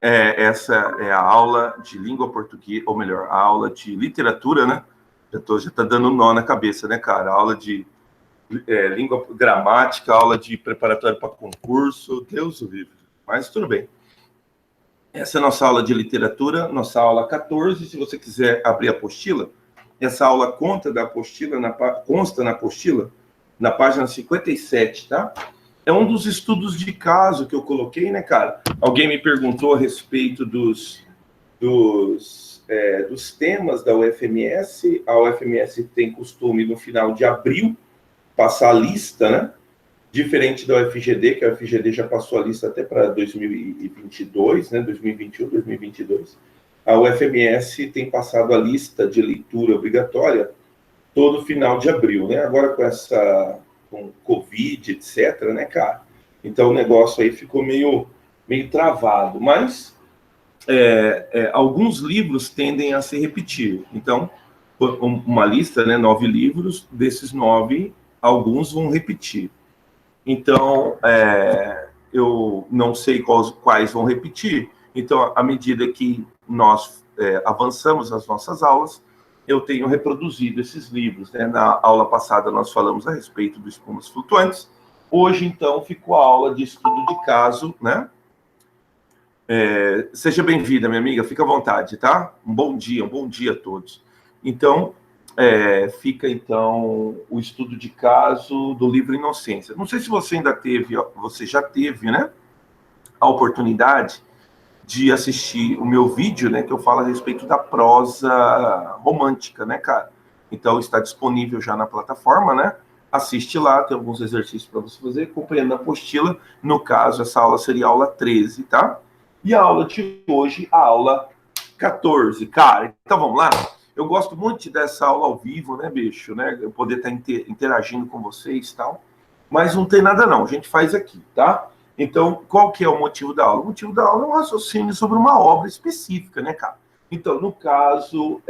essa é a aula de língua portuguesa, ou melhor, a aula de literatura, né? Já tá dando nó na cabeça, né, cara? A aula de língua gramática, aula de preparatório para concurso, Deus o livre. Mas tudo bem. Essa é a nossa aula de literatura, nossa aula 14. Se você quiser abrir a apostila, essa aula consta na apostila, na página 57, tá? É um dos estudos de caso que eu coloquei, né, cara? Alguém me perguntou a respeito dos temas da UFMS. A UFMS tem costume, no final de abril, passar a lista, né? Diferente da UFGD, que a UFGD já passou a lista até para 2022, né? 2021, 2022. A UFMS tem passado a lista de leitura obrigatória todo final de abril, né? Agora com Covid, etc., né, cara? Então o negócio aí ficou meio travado, mas alguns livros tendem a se repetir. Então, uma lista, né, 9 livros, desses 9, alguns vão repetir. Então, eu não sei quais vão repetir. Então, à medida que nós avançamos nas nossas aulas, eu tenho reproduzido esses livros, né? Na aula passada nós falamos a respeito dos espumas flutuantes. Hoje, então, ficou a aula de estudo de caso, né? Seja bem-vinda, minha amiga, fica à vontade, tá? Um bom dia a todos. Então, fica, então, o estudo de caso do livro Inocência. Não sei se você você já teve, né, a oportunidade de assistir o meu vídeo, né, que eu falo a respeito da prosa romântica, né, cara? Então, está disponível já na plataforma, né? Assiste lá, tem alguns exercícios para você fazer, acompanhando a apostila. No caso, essa aula seria a aula 13, tá? E a aula de hoje, a aula 14, cara. Então, vamos lá? Eu gosto muito dessa aula ao vivo, né, bicho? Né? Eu poder estar interagindo com vocês e tal. Mas não tem nada, não. A gente faz aqui, tá? Então, qual que é o motivo da aula? O motivo da aula é um raciocínio sobre uma obra específica, né, cara? Então, no caso,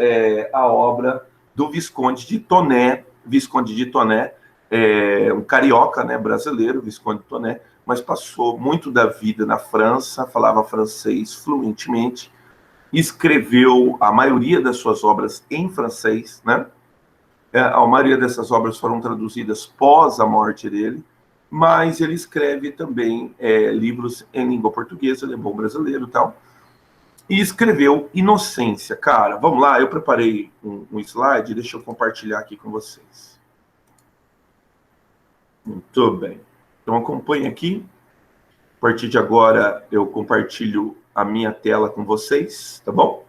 a obra do Visconde de Toné. Visconde de Toné, um carioca, né, brasileiro, Visconde de Toné, mas passou muito da vida na França, falava francês fluentemente, escreveu a maioria das suas obras em francês, né? A maioria dessas obras foram traduzidas pós a morte dele, mas ele escreve também livros em língua portuguesa, ele é bom brasileiro e tal, e escreveu Inocência. Cara, vamos lá, eu preparei um slide, deixa eu compartilhar aqui com vocês. Muito bem. Então acompanhe aqui. A partir de agora eu compartilho a minha tela com vocês, tá bom?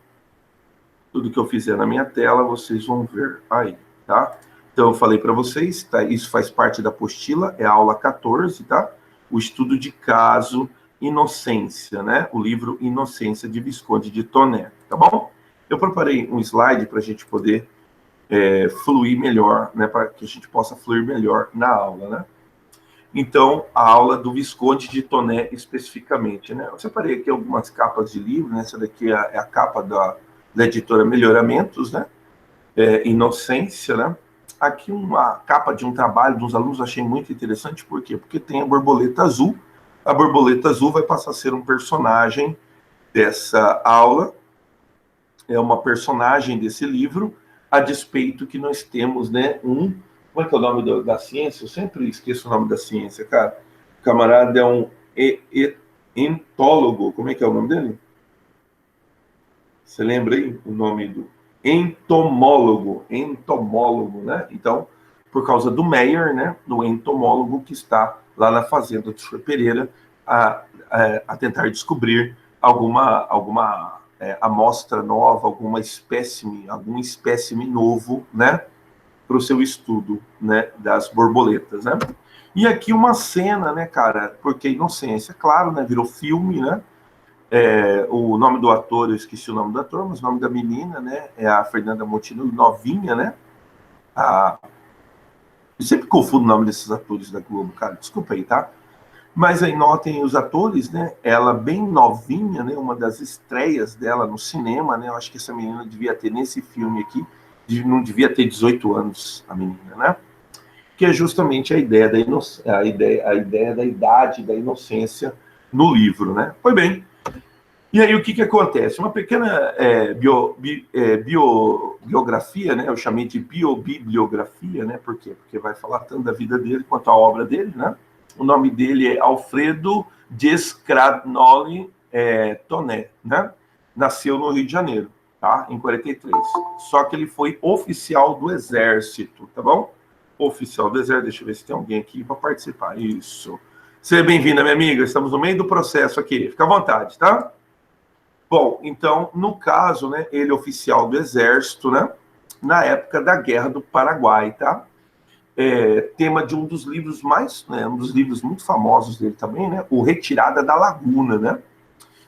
Tudo que eu fizer na minha tela vocês vão ver aí, tá? Então eu falei para vocês, tá? Isso faz parte da apostila, é a aula 14, tá? O estudo de caso Inocência, né? O livro Inocência de Visconde de Toné, tá bom? Eu preparei um slide para a gente poder fluir melhor, né? Para que a gente possa fluir melhor na aula, né? Então, a aula do Visconde de Toné especificamente, né? Eu separei aqui algumas capas de livro, né? Essa daqui é a capa da editora Melhoramentos, né? Inocência, né? Aqui uma capa de um trabalho dos alunos, achei muito interessante, por quê? Porque tem a borboleta azul. A borboleta azul vai passar a ser um personagem dessa aula, é uma personagem desse livro, a despeito que nós temos, né, como é que é o nome da ciência? Eu sempre esqueço o nome da ciência, cara. O camarada é um entólogo. Como é que é o nome dele? Você lembra aí o nome do entomólogo? Entomólogo, né? Então, por causa do Meyer, né, do entomólogo que está lá na fazenda do Sr. Pereira a tentar descobrir alguma amostra nova, algum espécime novo, né, para o seu estudo, né, das borboletas, né? E aqui uma cena, né, cara, porque Inocência, claro, né, virou filme, né? O nome do ator, eu esqueci o nome do ator, mas o nome da menina, né, é a Fernanda Montenegro, novinha, né? Eu sempre confundo o nome desses atores da Globo, cara, desculpa aí, tá? Mas aí notem os atores, né? Ela bem novinha, né? Uma das estreias dela no cinema, né? Eu acho que essa menina devia ter nesse filme aqui, não devia ter 18 anos, a menina, né? Que é justamente a ideia da idade da inocência no livro, né? Pois bem, E aí o que acontece? Uma pequena biografia, né? Eu chamei de biobibliografia, né? Por quê? Porque vai falar tanto da vida dele quanto a obra dele, né? O nome dele é Alfredo Descragnoli Toné, né? Nasceu no Rio de Janeiro, tá? Em 43. Só que ele foi oficial do Exército, tá bom? Oficial do Exército. Deixa eu ver se tem alguém aqui para participar. Isso. Seja bem-vinda, minha amiga. Estamos no meio do processo aqui. Fica à vontade, tá? Bom, então, no caso, né, ele é oficial do Exército, né, na época da Guerra do Paraguai, tá? Tema de um dos livros um dos livros muito famosos dele também, né, o Retirada da Laguna, né?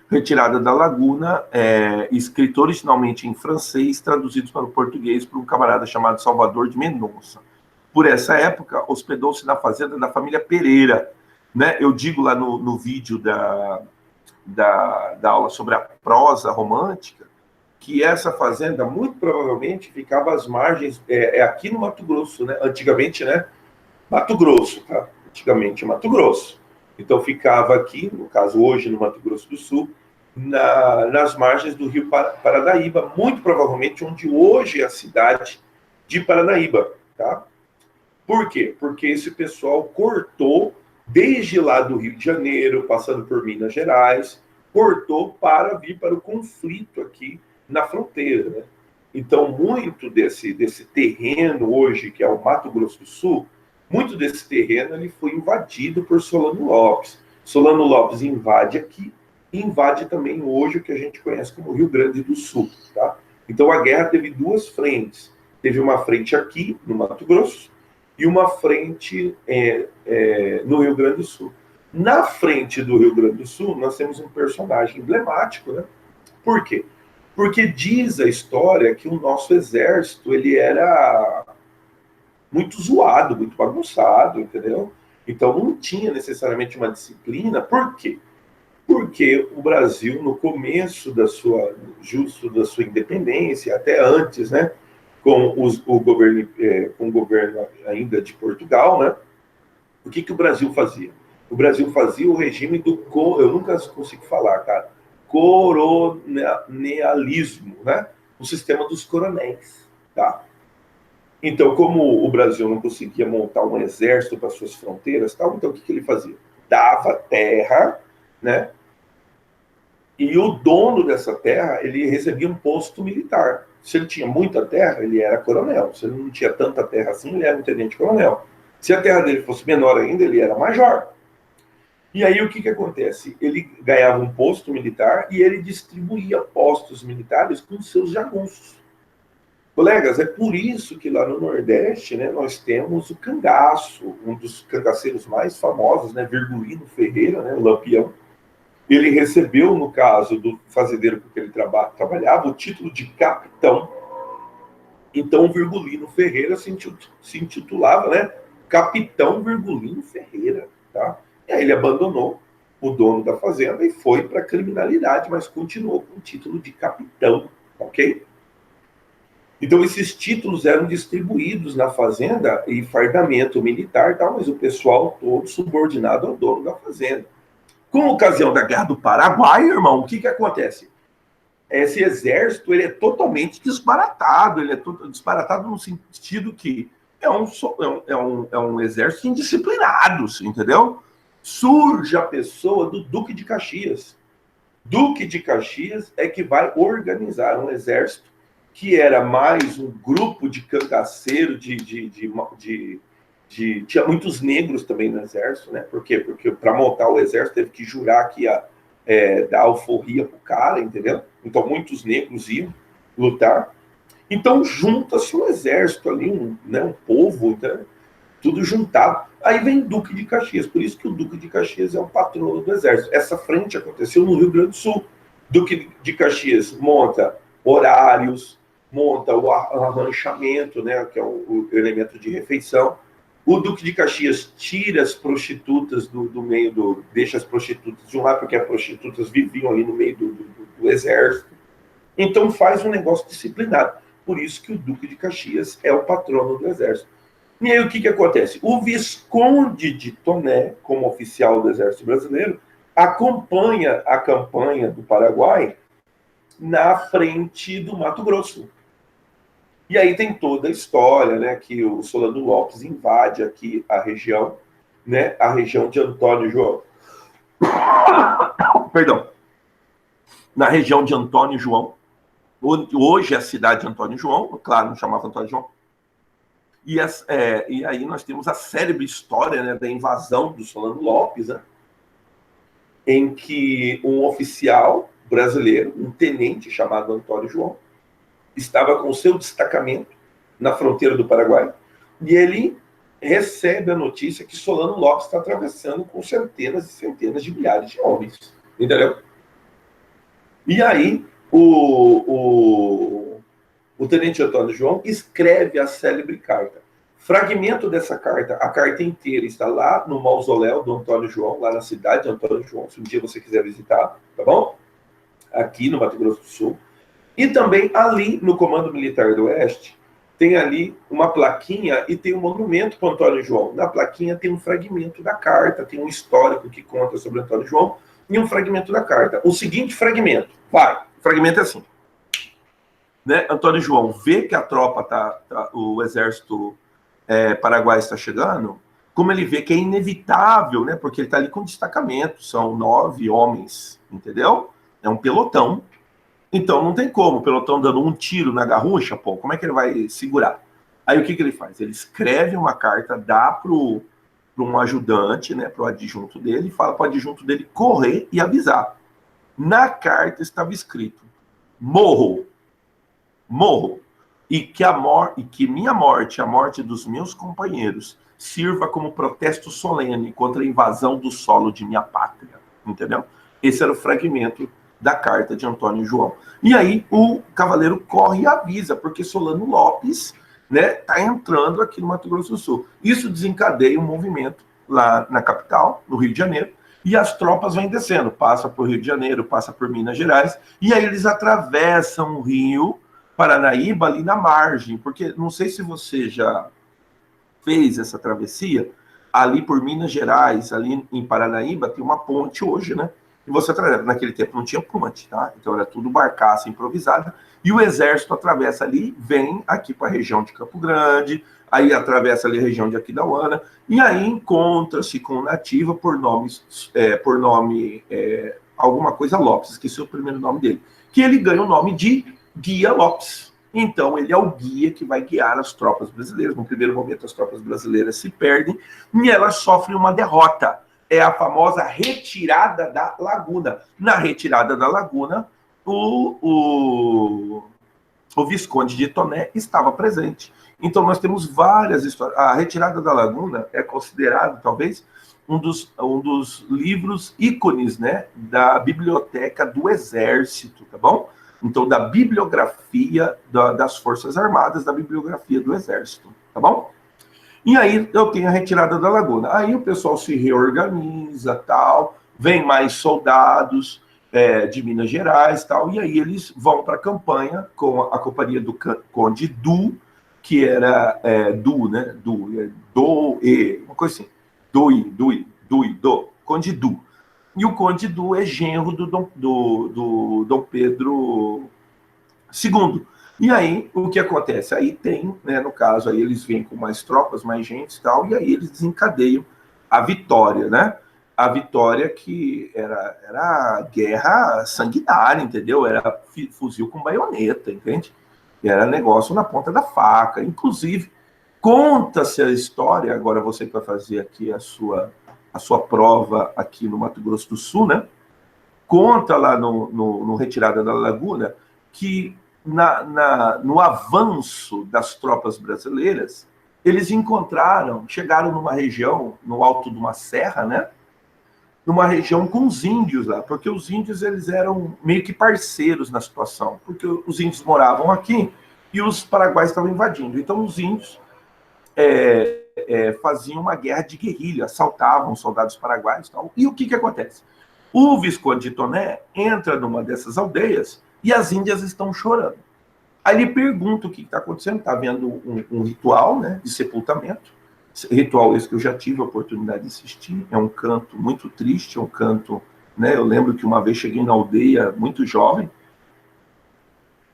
Retirada da Laguna, escrito originalmente em francês, traduzido para o português por um camarada chamado Salvador de Mendonça. Por essa época, hospedou-se na fazenda da família Pereira, né? Eu digo lá no vídeo da aula sobre a prosa romântica, que essa fazenda, muito provavelmente, ficava às margens, aqui no Mato Grosso, né? Antigamente, né? Mato Grosso, tá? Antigamente, Mato Grosso. Então, ficava aqui, no caso, hoje, no Mato Grosso do Sul, nas margens do rio Paranaíba, muito provavelmente onde hoje é a cidade de Paranaíba, tá? Por quê? Porque esse pessoal cortou desde lá do Rio de Janeiro, passando por Minas Gerais, cortou para vir para o conflito aqui na fronteira, né? Então, muito desse terreno hoje, que é o Mato Grosso do Sul, muito desse terreno ele foi invadido por Solano Lopes. Solano Lopes invade aqui e invade também hoje o que a gente conhece como Rio Grande do Sul, tá? Então, a guerra teve duas frentes. Teve uma frente aqui, no Mato Grosso, e uma frente no Rio Grande do Sul. Na frente do Rio Grande do Sul, nós temos um personagem emblemático, né? Por quê? Porque diz a história que o nosso exército ele era muito zoado, muito bagunçado, entendeu? Então não tinha necessariamente uma disciplina. Por quê? Porque o Brasil, no começo da sua independência, até antes, né? Com o governo ainda de Portugal, né? O que o Brasil fazia? O Brasil fazia o regime eu nunca consigo falar, cara, coronelismo, né? O sistema dos coronéis, tá? Então, como o Brasil não conseguia montar um exército para suas fronteiras, tal, então o que ele fazia? Dava terra, né? E o dono dessa terra, ele recebia um posto militar. Se ele tinha muita terra, ele era coronel. Se ele não tinha tanta terra assim, ele era um tenente-coronel. Se a terra dele fosse menor ainda, ele era major. E aí o que acontece? Ele ganhava um posto militar e ele distribuía postos militares com seus jagunços. Colegas, é por isso que lá no Nordeste, né, nós temos o cangaço, um dos cangaceiros mais famosos, né, Virgulino Ferreira, né, o Lampião. Ele recebeu, no caso do fazendeiro com que ele trabalhava, o título de capitão. Então, o Virgulino Ferreira se intitulava, né, Capitão Virgulino Ferreira, tá? E aí ele abandonou o dono da fazenda e foi para a criminalidade, mas continuou com o título de capitão, ok? Então, esses títulos eram distribuídos na fazenda e fardamento militar, tal, mas o pessoal todo subordinado ao dono da fazenda. Com a ocasião da Guerra do Paraguai, irmão, o que acontece? Esse exército ele é totalmente desbaratado, ele é desbaratado no sentido que é um exército indisciplinado, entendeu? Surge a pessoa do Duque de Caxias. Duque de Caxias é que vai organizar um exército que era mais um grupo de cangaceiros, tinha muitos negros também no exército, né? Por quê? Porque para montar o exército teve que jurar que ia dar alforria pro cara, entendeu? Então muitos negros iam lutar. Então junta-se um exército ali, um povo, né? Tudo juntado. Aí vem Duque de Caxias, por isso que o Duque de Caxias é o patrono do exército. Essa frente aconteceu no Rio Grande do Sul. Duque de Caxias monta horários, monta o arranchamento, né, que é o elemento de refeição. O Duque de Caxias tira as prostitutas do meio deixa as prostitutas de um lado, porque as prostitutas viviam ali no meio do exército. Então faz um negócio disciplinado. Por isso que o Duque de Caxias é o patrono do exército. E aí o que acontece? O Visconde de Toné, como oficial do exército brasileiro, acompanha a campanha do Paraguai na frente do Mato Grosso. E aí tem toda a história, né, que o Solano Lopes invade aqui a região, né, a região de Antônio João. Perdão. Na região de Antônio João. Hoje é a cidade de Antônio João, claro, não chamava Antônio João. E aí nós temos a célebre história, né, da invasão do Solano Lopes, né, em que um oficial brasileiro, um tenente chamado Antônio João, estava com seu destacamento na fronteira do Paraguai, e ele recebe a notícia que Solano Lopes está atravessando com centenas e centenas de milhares de homens. Entendeu? E aí, o tenente Antônio João escreve a célebre carta. Fragmento dessa carta, a carta inteira está lá no mausoléu do Antônio João, lá na cidade de Antônio João, se um dia você quiser visitar, tá bom? Aqui no Mato Grosso do Sul. E também ali no Comando Militar do Oeste, tem ali uma plaquinha e tem um monumento para Antônio João. Na plaquinha tem um fragmento da carta, tem um histórico que conta sobre Antônio João e um fragmento da carta. O seguinte fragmento, o fragmento é assim, né? Antônio João vê que a tropa o exército paraguaio está chegando, como ele vê que é inevitável, né? Porque ele está ali com destacamento, são 9 homens, entendeu? É um pelotão. Então, não tem como, o pelotão dando um tiro na garrucha, pô, como é que ele vai segurar? Aí o que ele faz? Ele escreve uma carta, dá para um ajudante, né, para o adjunto dele, e fala para o adjunto dele correr e avisar. Na carta estava escrito: morro, e que minha morte, a morte dos meus companheiros, sirva como protesto solene contra a invasão do solo de minha pátria. Entendeu? Esse era o fragmento da carta de Antônio João. E aí o cavaleiro corre e avisa, porque Solano Lopes, né, tá entrando aqui no Mato Grosso do Sul. Isso desencadeia um movimento lá na capital, no Rio de Janeiro, e as tropas vêm descendo, passa por Rio de Janeiro, passa por Minas Gerais, e aí eles atravessam o Rio Paranaíba ali na margem, porque não sei se você já fez essa travessia, ali por Minas Gerais, ali em Paranaíba, tem uma ponte hoje, né? E você atravessa. Naquele tempo não tinha ponte, tá? Então era tudo barcaça improvisada. E o exército atravessa ali, vem aqui para a região de Campo Grande, aí atravessa ali a região de Aquidauana, e aí encontra-se com nativa por nome alguma coisa Lopes, esqueci o primeiro nome dele, que ele ganha o nome de Guia Lopes. Então, ele é o guia que vai guiar as tropas brasileiras. No primeiro momento, as tropas brasileiras se perdem e elas sofrem uma derrota. É a famosa retirada da Laguna. Na retirada da Laguna, o Visconde de Toné estava presente. Então, nós temos várias histórias. A retirada da Laguna é considerado, talvez, um dos livros ícones, né, da biblioteca do Exército, tá bom? Então, da bibliografia das Forças Armadas, da bibliografia do Exército, tá bom? E aí eu tenho a retirada da Laguna. Aí o pessoal se reorganiza, tal, vem mais soldados de Minas Gerais, tal, e aí eles vão para a campanha com a companhia do Conde Du, que era Du, né? Uma coisa assim. Conde Du. E o Conde Du é genro do Dom Pedro II. E aí, o que acontece? Aí tem, né, no caso, aí eles vêm com mais tropas, mais gente e tal, e aí eles desencadeiam a vitória, né? A vitória que era guerra sanguinária, entendeu? Era fuzil com baioneta, entende? Era negócio na ponta da faca. Inclusive, conta-se a história, agora você que vai fazer aqui a sua prova aqui no Mato Grosso do Sul, né? Conta lá no Retirada da Laguna que no avanço das tropas brasileiras, eles chegaram numa região, no alto de uma serra, né? Numa região com os índios lá, porque os índios eles eram meio que parceiros na situação, porque os índios moravam aqui e os paraguaios estavam invadindo. Então os índios faziam uma guerra de guerrilha, assaltavam soldados paraguaios e tal. E o que acontece? O Visconde de Toné entra numa dessas aldeias e as índias estão chorando. Aí ele pergunta o que está acontecendo, está havendo um ritual, né, de sepultamento, ritual esse que eu já tive a oportunidade de assistir, é um canto muito triste, é um canto né? Eu lembro que uma vez cheguei na aldeia, muito jovem,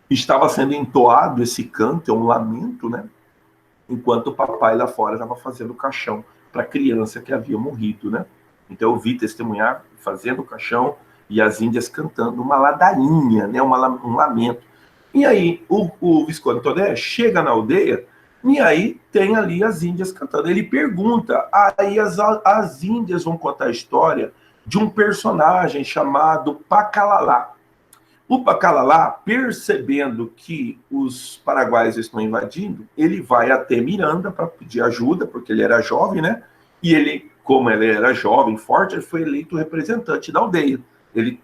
estava sendo entoado esse canto, é um lamento, né? Enquanto o papai lá fora estava fazendo o caixão para a criança que havia morrido, né? Então eu vi testemunhar fazendo o caixão e as índias cantando uma ladainha, né? Um lamento. E aí o Visconde Toné chega na aldeia e aí tem ali as índias cantando. Ele pergunta, aí as índias vão contar a história de um personagem chamado Pacalalá. O Pacalalá, percebendo que os paraguaios estão invadindo, ele vai até Miranda para pedir ajuda, porque ele era jovem, né? E ele, como ele era jovem, forte, ele foi eleito representante da aldeia. Ele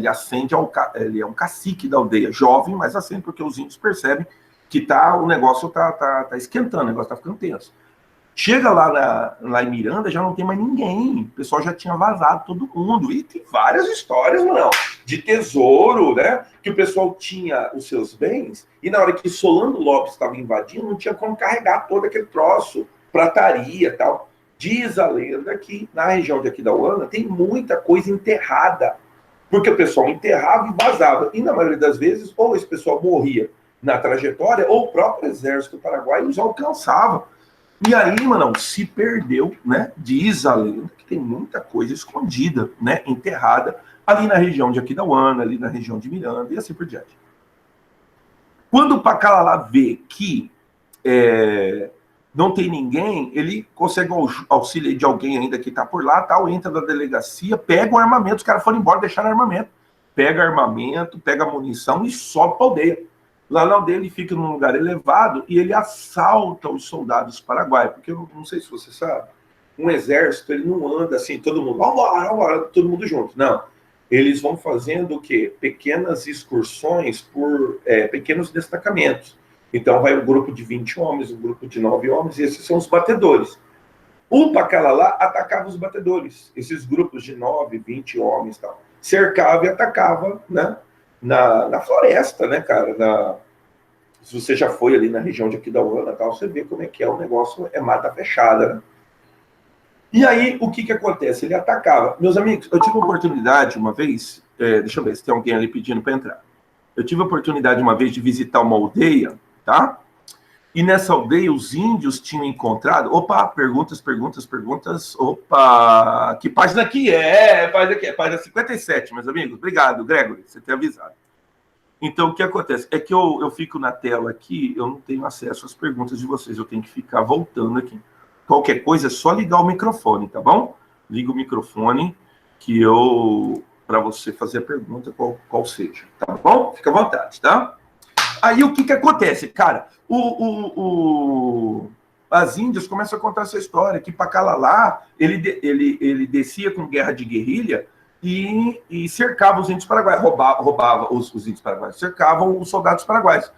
ascende ele é um cacique da aldeia, jovem, mas ascende porque os índios percebem que o negócio tá esquentando, o negócio tá ficando tenso. Chega lá em Miranda, já não tem mais ninguém. O pessoal já tinha vazado todo mundo. E tem várias histórias, não, de tesouro, né? Que o pessoal tinha os seus bens, e na hora que Solano Lopes estava invadindo, não tinha como carregar todo aquele troço, prataria e tal. Diz a lenda que na região de Aquidauana tem muita coisa enterrada, porque o pessoal enterrava e vazava. E na maioria das vezes, ou esse pessoal morria na trajetória, ou o próprio exército paraguaio os alcançava. E aí, mano, se perdeu, né? Diz a lenda que tem muita coisa escondida, né? Enterrada ali na região de Aquidauana, ali na região de Miranda e assim por diante. Quando o Pacalalá vê que não tem ninguém, ele consegue o auxílio de alguém ainda que está por lá, tal, entra na delegacia, pega o armamento, os caras foram embora, deixaram armamento. Pega armamento, pega munição e sobe para a aldeia. Lá na aldeia ele fica num lugar elevado e ele assalta os soldados paraguaios, porque eu não sei se você sabe, um exército ele não anda assim, todo mundo, vambora, todo mundo junto, não. Eles vão fazendo o quê? Pequenas excursões por pequenos destacamentos. Então vai um grupo de 20 homens, um grupo de 9 homens, e esses são os batedores. O Pacalalá atacava os batedores, esses grupos de 9, 20 homens, tal, cercava e atacava, né? Na floresta, né, cara? Se você já foi ali na região de Aquidauana, tal, você vê como é que é o negócio, é mata fechada, né? E aí, o que acontece? Ele atacava. Meus amigos, eu tive a oportunidade uma vez, deixa eu ver se tem alguém ali pedindo para entrar. Eu tive a oportunidade uma vez de visitar uma aldeia, tá? E nessa aldeia, os índios tinham encontrado... Opa, perguntas. Opa, que página que é? Página 57, meus amigos. Obrigado, Gregory, você ter avisado. Então, o que acontece? É que eu fico na tela aqui, eu não tenho acesso às perguntas de vocês, eu tenho que ficar voltando aqui. Qualquer coisa é só ligar o microfone, tá bom? Liga o microfone que para você fazer a pergunta, qual seja, tá bom? Fica à vontade, tá? Aí o que acontece? Cara, as índias começam a contar essa história, que Pacalalá, ele descia com guerra de guerrilha e cercava os índios paraguaios, roubava os índios paraguaios, cercavam os soldados paraguaios,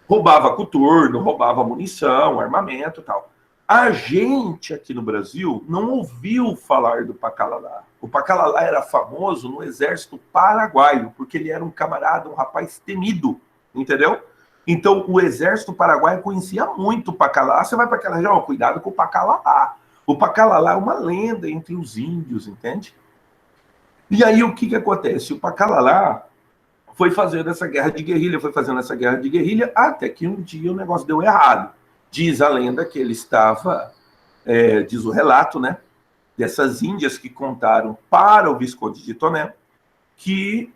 roubava coturno, roubava munição, armamento e tal. A gente aqui no Brasil não ouviu falar do Pacalalá. O Pacalalá era famoso no exército paraguaio, porque ele era um camarada, um rapaz temido, entendeu? Então, o exército paraguaio conhecia muito o Pacalalá. Você vai para aquela região, cuidado com o Pacalalá. O Pacalalá é uma lenda entre os índios, entende? E aí, o que acontece? O Pacalalá foi fazendo essa guerra de guerrilha, até que um dia o negócio deu errado. Diz a lenda que ele estava, diz o relato, né, dessas índias que contaram para o Visconde de Toné, que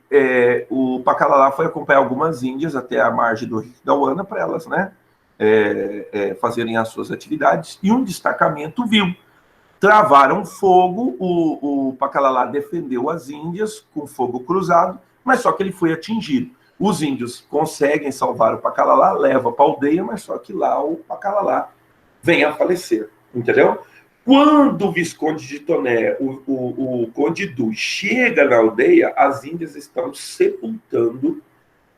o Pacalalá foi acompanhar algumas índias até a margem do Rio da Uana para elas, né, fazerem as suas atividades, e um destacamento viu. Travaram fogo, o Pacalalá defendeu as índias com fogo cruzado, mas só que ele foi atingido. Os índios conseguem salvar o Pacalalá, leva para a aldeia, mas só que lá o Pacalalá vem a falecer, entendeu? Quando o Visconde de Toné, o Conde Du, chega na aldeia, as índias estão sepultando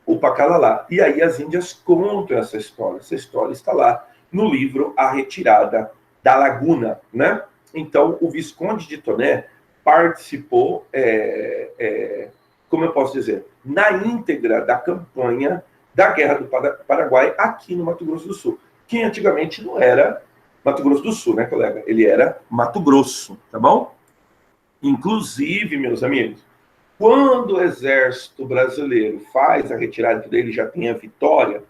o Pacalalá. E aí as índias contam essa história. Essa história está lá no livro A Retirada da Laguna, né? Então, o Visconde de Toné participou, como eu posso dizer, na íntegra da campanha da Guerra do Paraguai aqui no Mato Grosso do Sul, que antigamente não era Mato Grosso do Sul, né, colega? Ele era Mato Grosso, tá bom? Inclusive, meus amigos, Quando o exército brasileiro faz a retirada dele, já tem a vitória,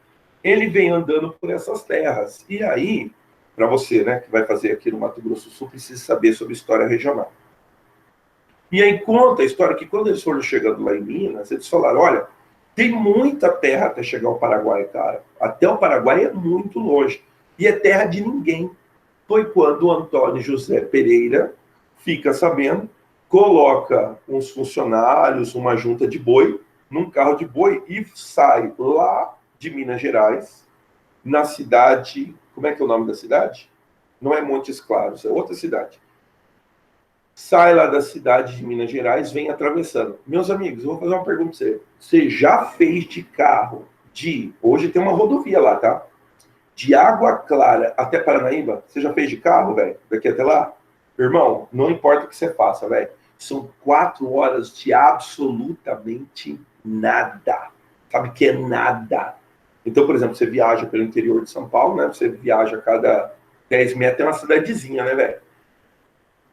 ele vem andando por essas terras. E aí, para você, né, que vai fazer aqui no Mato Grosso do Sul, precisa saber sobre história regional. E aí conta a história que quando eles foram chegando lá em Minas, eles falaram, olha, tem muita terra até chegar ao Paraguai, cara. Até o Paraguai é muito longe. E é terra de ninguém. Foi quando o Antônio José Pereira fica sabendo, coloca uns funcionários, uma junta de boi, num carro de boi e sai lá de Minas Gerais, na cidade... Como é que é o nome da cidade? Não é Montes Claros, é outra cidade. Sai lá da cidade de Minas Gerais, vem atravessando. Meus amigos, eu vou fazer uma pergunta para você. Você já fez de carro de... Hoje tem uma rodovia lá, tá? De Água Clara até Paranaíba? Você já fez de carro, velho? Daqui até lá? Irmão, não importa o que você faça, velho. São 4 horas de absolutamente nada. Sabe que é nada. Então, por exemplo, você viaja pelo interior de São Paulo, né? Você viaja a cada 10 metros, é uma cidadezinha, né, velho?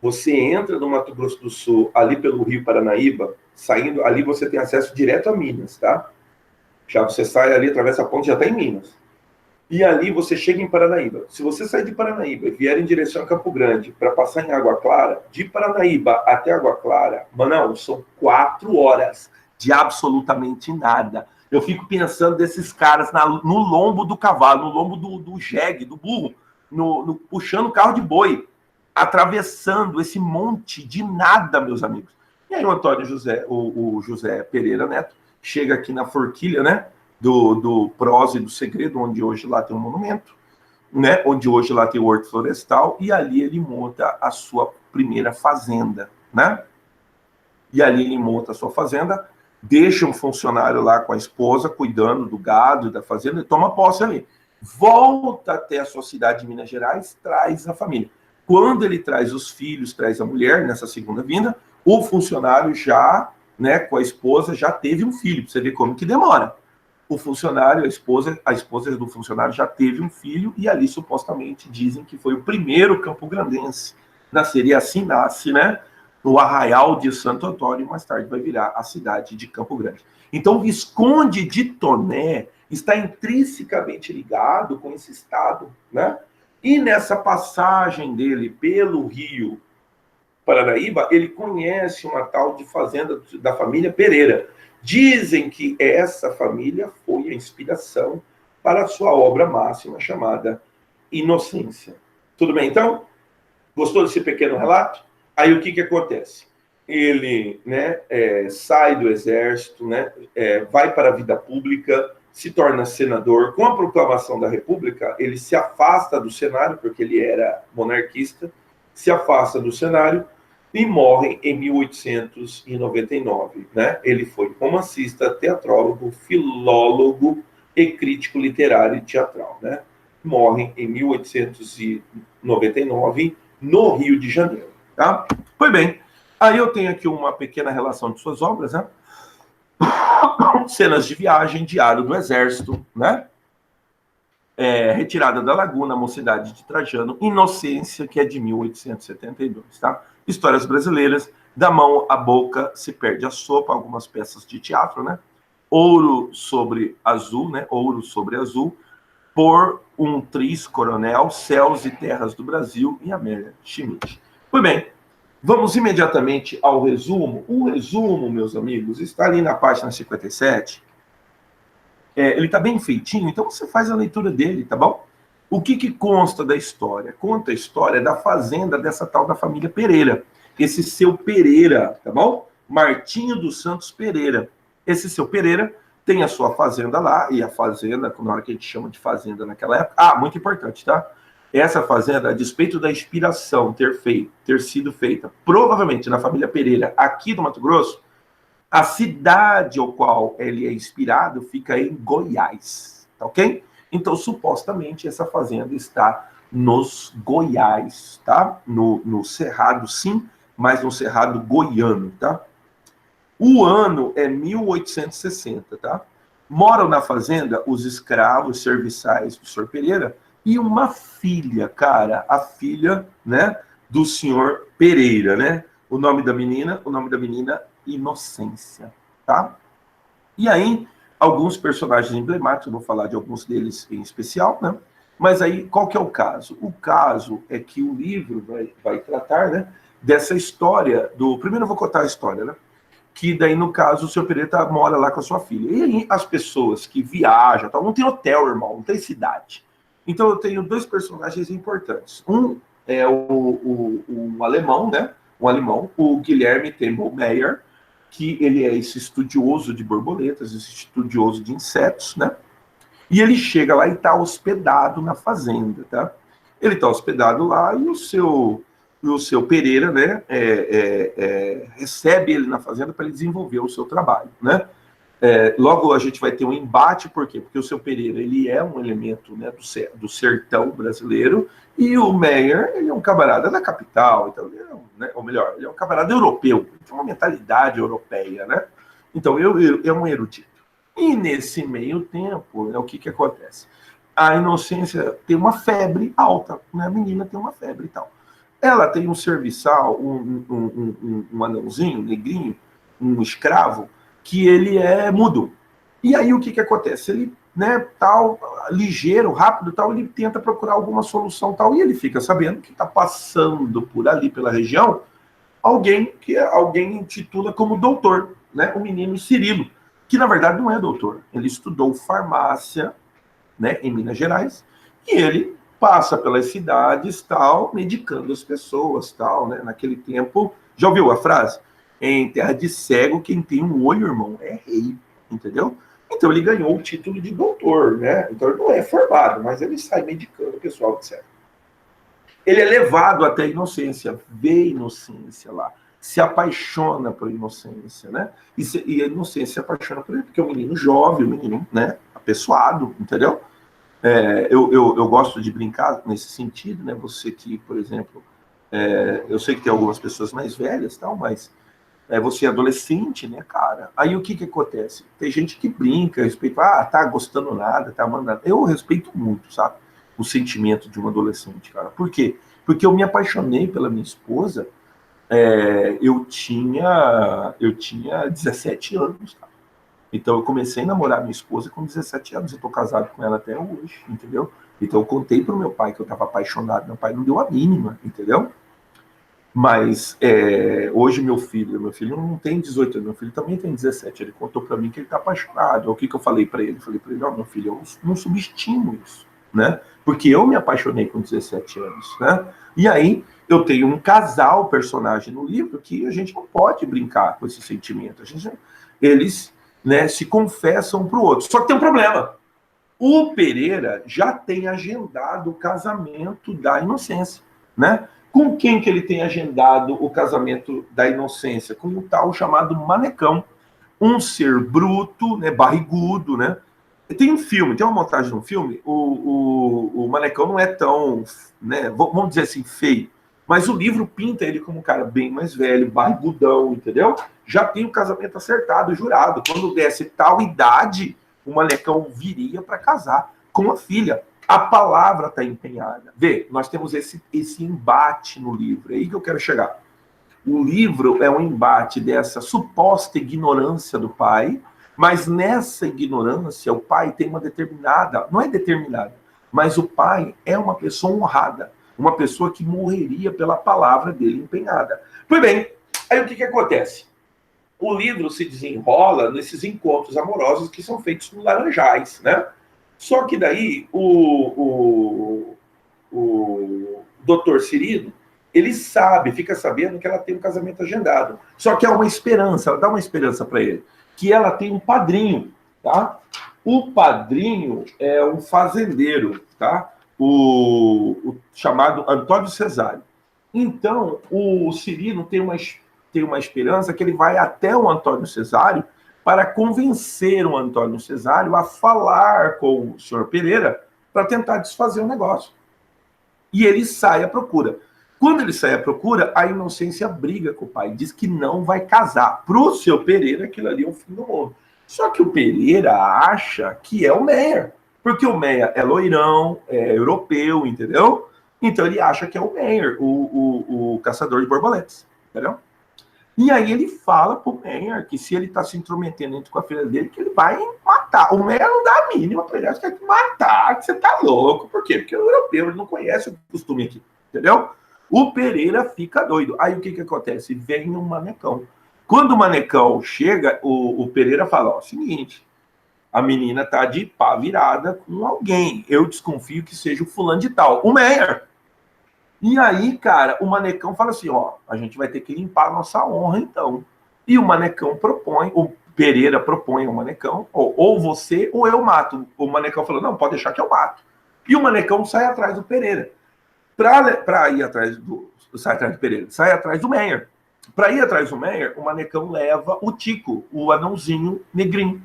Você entra no Mato Grosso do Sul, ali pelo Rio Paranaíba, saindo, ali você tem acesso direto a Minas, tá? Já você sai ali, atravessa a ponte, já está em Minas. E ali você chega em Paranaíba. Se você sair de Paranaíba e vier em direção a Campo Grande para passar em Água Clara, de Paranaíba até Água Clara, mano, são 4 horas de absolutamente nada. Eu fico pensando desses caras no lombo do cavalo, no lombo do jegue, do burro, puxando o carro de boi, atravessando esse monte de nada, meus amigos. E aí o Antônio José, o José Pereira Neto, chega aqui na forquilha, né? Do Prosa e do Segredo, onde hoje lá tem um monumento, né? Onde hoje lá tem o Horto Florestal, e ali ele monta a sua primeira fazenda, né? E ali ele monta a sua fazenda, deixa um funcionário lá com a esposa, cuidando do gado e da fazenda, e toma posse ali. Volta até a sua cidade de Minas Gerais, traz a família. Quando ele traz os filhos, traz a mulher, nessa segunda vinda, o funcionário já, né, com a esposa, já teve um filho, pra você ver como que demora. O funcionário, a esposa do funcionário já teve um filho, e ali supostamente dizem que foi o primeiro campograndense nascer, e assim nasce, né, no Arraial de Santo Antônio, mais tarde vai virar a cidade de Campo Grande. Então, o Visconde de Toné está intrinsecamente ligado com esse estado, né? E nessa passagem dele pelo Rio Paranaíba, ele conhece uma tal de fazenda da família Pereira. Dizem que essa família foi a inspiração para a sua obra máxima, chamada Inocência. Tudo bem, então? Gostou desse pequeno relato? Aí o que acontece? Ele, né, sai do exército, né, vai para a vida pública, se torna senador. Com a proclamação da República, ele se afasta do cenário, porque ele era monarquista, se afasta do cenário e morre em 1899. Né? Ele foi romancista, teatrólogo, filólogo e crítico literário e teatral. Né? Morre em 1899, no Rio de Janeiro. Tá? Pois bem, aí eu tenho aqui uma pequena relação de suas obras, né? Cenas de viagem, Diário do Exército, né? Retirada da Laguna, Mocidade de Trajano, Inocência, que é de 1872, tá? Histórias brasileiras, Da Mão à Boca se perde a sopa, algumas peças de teatro, né? Ouro sobre Azul, né? Ouro sobre Azul, por um Tris Coronel, Céus e Terras do Brasil, e Amélia Schmidt. Pois bem, vamos imediatamente ao resumo. O resumo, meus amigos, está ali na página 57. Ele está bem feitinho, então você faz a leitura dele, tá bom? O que consta da história? Conta a história da fazenda dessa tal da família Pereira. Esse seu Pereira, tá bom? Martinho dos Santos Pereira. Esse seu Pereira tem a sua fazenda lá, e a fazenda, na hora que a gente chama de fazenda naquela época... muito importante, tá? Essa fazenda, a despeito da inspiração ter sido feita, provavelmente na família Pereira, aqui do Mato Grosso, a cidade ao qual ele é inspirado fica em Goiás, tá ok? Então, supostamente, essa fazenda está nos Goiás, tá? No Cerrado, sim, mas no Cerrado goiano, tá? O ano é 1860, tá? Moram na fazenda os escravos serviçais do Sr. Pereira e uma filha, cara, a filha, né, do senhor Pereira, né? O nome da menina Inocência, tá? E aí, alguns personagens emblemáticos, eu vou falar de alguns deles em especial, né? Mas aí, qual que é o caso? O caso é que o livro vai tratar, né, dessa história do... Primeiro eu vou contar a história, né? Que daí, no caso, o seu Pereira mora lá com a sua filha. E aí, as pessoas que viajam, tal, não tem hotel, irmão, não tem cidade. Então, eu tenho dois personagens importantes. Um é o alemão, né? Um alemão, o Guilherme Temple Meyer, que ele é esse estudioso de borboletas, esse estudioso de insetos, né? E ele chega lá e está hospedado na fazenda, tá? Ele está hospedado lá e o seu Pereira, né, recebe ele na fazenda para ele desenvolver o seu trabalho, né? Logo a gente vai ter um embate, por quê? Porque o seu Pereira, ele é um elemento, né, do sertão brasileiro, e o Meyer, ele é um camarada da capital, então ele né, ou melhor, ele é um camarada europeu, ele tem uma mentalidade europeia, né? Então é um erudito. E nesse meio tempo, o que acontece? A Inocência tem uma febre alta, né? A menina tem uma febre e tal. Ela tem um serviçal, um anãozinho, um negrinho, um escravo, que ele é mudo. E aí o que acontece? Ele, né, tal, ligeiro, rápido, tal, ele tenta procurar alguma solução, tal, e ele fica sabendo que está passando por ali, pela região, alguém que alguém intitula como doutor, né, o menino Cirilo, que na verdade não é doutor. Ele estudou farmácia, né, em Minas Gerais, e ele passa pelas cidades, tal, medicando as pessoas, tal, né? Naquele tempo, já ouviu a frase? Em terra de cego, quem tem um olho, irmão, é rei, entendeu? Então ele ganhou o título de doutor, né? Então ele não é formado, mas ele sai medicando o pessoal de cego. Ele é levado até a Inocência, vê a Inocência lá, se apaixona por Inocência, né? E a Inocência se apaixona por ele, porque é um menino jovem, um menino, né, apessoado, entendeu? Eu gosto de brincar nesse sentido, né? Você que, por exemplo, eu sei que tem algumas pessoas mais velhas, tal, mas você é adolescente, né, cara? Aí o que acontece? Tem gente que brinca, respeito, tá gostando nada, tá mandando. Eu respeito muito, sabe? O sentimento de um adolescente, cara. Por quê? Porque eu me apaixonei pela minha esposa, eu tinha 17 anos, cara. Então eu comecei a namorar minha esposa com 17 anos, eu tô casado com ela até hoje, entendeu? Então eu contei pro meu pai que eu tava apaixonado, meu pai não deu a mínima, entendeu? Mas hoje meu filho não tem 18 anos, meu filho também tem 17, ele contou para mim que ele tá apaixonado. O que eu falei para ele? Falei para ele, meu filho, eu não subestimo isso, né? Porque eu me apaixonei com 17 anos, né? E aí eu tenho um casal personagem no livro que a gente não pode brincar com esse sentimento. Eles, né, se confessam um para o outro. Só que tem um problema. O Pereira já tem agendado o casamento da Inocência, né? Com quem que ele tem agendado o casamento da Inocência? Com um tal chamado Manecão, um ser bruto, né, barrigudo, né? Tem um filme, tem uma montagem de um filme, o Manecão não é tão, né, vamos dizer assim, feio, mas o livro pinta ele como um cara bem mais velho, barrigudão, entendeu? Já tem o casamento acertado, jurado. Quando desse tal idade, o Manecão viria para casar com a filha. A palavra está empenhada. Vê, nós temos esse embate no livro, é aí que eu quero chegar. O livro é um embate dessa suposta ignorância do pai, mas nessa ignorância o pai tem uma determinada, não é determinada, mas o pai é uma pessoa honrada, uma pessoa que morreria pela palavra dele empenhada. Pois bem, aí o que acontece? O livro se desenrola nesses encontros amorosos que são feitos no Laranjais, né? Só que daí o doutor Cirino, ele sabe, fica sabendo que ela tem um casamento agendado. Só que há uma esperança, ela dá uma esperança para ele, que ela tem um padrinho, tá? O padrinho é um fazendeiro, tá? O chamado Antônio Cesário. Então, o Cirino tem uma esperança que ele vai até o Antônio Cesário para convencer o Antônio Cesário a falar com o senhor Pereira para tentar desfazer o negócio. E ele sai à procura. Quando ele sai à procura, a Inocência briga com o pai, diz que não vai casar. Para o seu Pereira, aquilo ali é o fim do mundo. Só que o Pereira acha que é o Meyer, porque o Meyer é loirão, é europeu, entendeu? Então ele acha que é o Meyer, o caçador de borboletas, entendeu? E aí ele fala pro Meyer que se ele tá se intrometendo com a filha dele, que ele vai matar. O Meyer não dá a mínima pra ele, acho que tem que matar, que você tá louco. Por quê? Porque o europeu ele não conhece o costume aqui, entendeu? O Pereira fica doido. Aí o que acontece? Vem um manecão. Quando o manecão chega, o Pereira fala, ó, seguinte, a menina tá de pá virada com alguém. Eu desconfio que seja o fulano de tal. O Meyer. E aí, cara, o manecão fala assim, ó, a gente vai ter que limpar a nossa honra, então. E o manecão propõe, o Pereira propõe ao manecão, ou você ou eu mato. O manecão falou, não, pode deixar que eu mato. E o manecão sai atrás do Pereira. Para ir atrás do... Sai atrás do Pereira, sai atrás do Meyer. Para ir atrás do Meyer, o manecão leva o Tico, o anãozinho negrinho.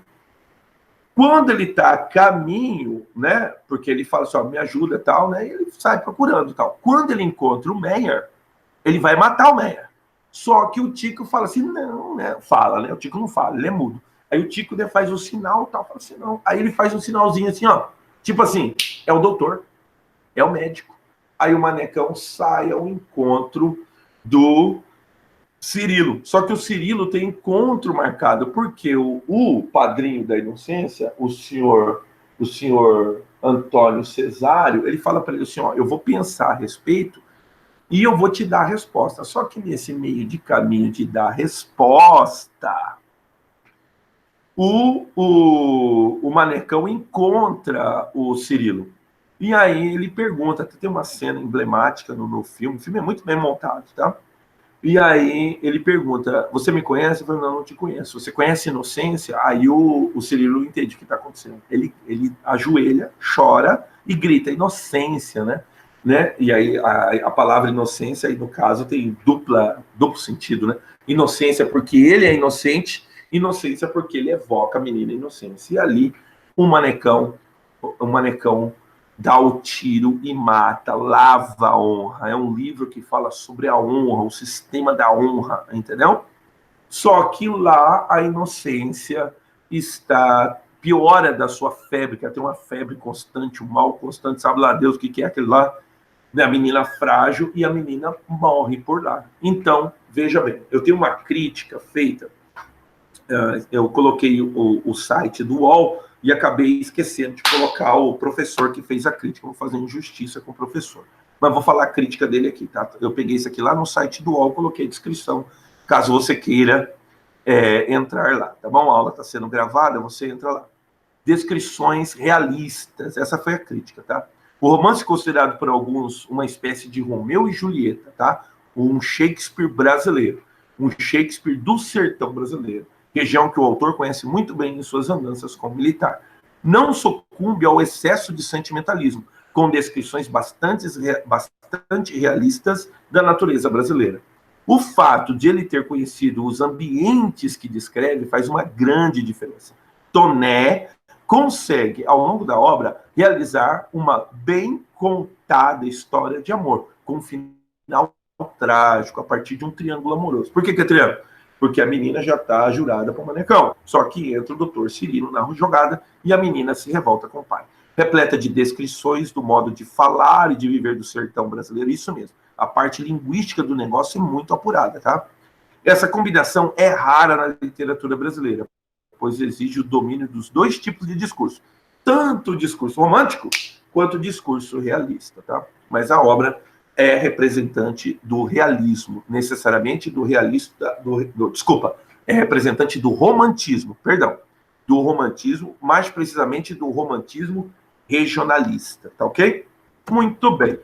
Quando ele está a caminho, né? Porque ele fala assim, ó, me ajuda e tal, né? E ele sai procurando e tal. Quando ele encontra o Meyer, ele vai matar o Meyer. Só que o Tico fala assim, não, né? Fala, né? O Tico não fala, ele é mudo. Aí o Tico faz o sinal e tal, fala assim, não. Aí ele faz um sinalzinho assim, ó. Tipo assim, é o doutor, é o médico. Aí o manecão sai ao encontro do Cirilo. Só que o Cirilo tem encontro marcado, porque o padrinho da inocência, o senhor Antônio Cesário, ele fala para ele assim, ó, eu vou pensar a respeito e eu vou te dar a resposta. Só que nesse meio de caminho de dar a resposta, o manecão encontra o Cirilo. E aí ele pergunta, tem uma cena emblemática no filme, o filme é muito bem montado, tá? E aí ele pergunta, você me conhece? Eu falo, não, não te conheço. Você conhece Inocência? Aí o Cirilo entende o que está acontecendo. Ele ajoelha, chora e grita, Inocência, né? E aí a palavra inocência, aí no caso, tem duplo sentido, né? Inocência porque ele é inocente, inocência porque ele evoca a menina inocência. E ali um manecão dá o tiro e mata, lava a honra. É um livro que fala sobre a honra, o sistema da honra, entendeu? Só que lá a inocência está piora da sua febre, que ela tem uma febre constante, um mal constante, sabe lá Deus o que é aquele lá, né? A menina frágil e a menina morre por lá. Então, veja bem, eu tenho uma crítica feita, eu coloquei o site do UOL e acabei esquecendo de colocar o professor que fez a crítica. Vou fazer injustiça com o professor. Mas vou falar a crítica dele aqui, tá? Eu peguei isso aqui lá no site do UOL, coloquei a descrição, caso você queira entrar lá, tá bom? A aula está sendo gravada, você entra lá. Descrições realistas, essa foi a crítica, tá? O romance considerado por alguns uma espécie de Romeu e Julieta, tá? Um Shakespeare brasileiro, um Shakespeare do sertão brasileiro, região que o autor conhece muito bem em suas andanças como militar. Não sucumbe ao excesso de sentimentalismo, com descrições bastante realistas da natureza brasileira. O fato de ele ter conhecido os ambientes que descreve faz uma grande diferença. Toné consegue, ao longo da obra, realizar uma bem contada história de amor, com um final trágico, a partir de um triângulo amoroso. Por que é triângulo? Porque a menina já está jurada para o manecão. Só que entra o doutor Cirilo na jogada e a menina se revolta com o pai. Repleta de descrições do modo de falar e de viver do sertão brasileiro, isso mesmo. A parte linguística do negócio é muito apurada, tá? Essa combinação é rara na literatura brasileira, pois exige o domínio dos dois tipos de discurso, tanto o discurso romântico quanto o discurso realista, tá? Mas a obra é representante do realismo, necessariamente do realista, desculpa, é representante do romantismo, perdão, do romantismo, mais precisamente do romantismo regionalista, tá ok? Muito bem.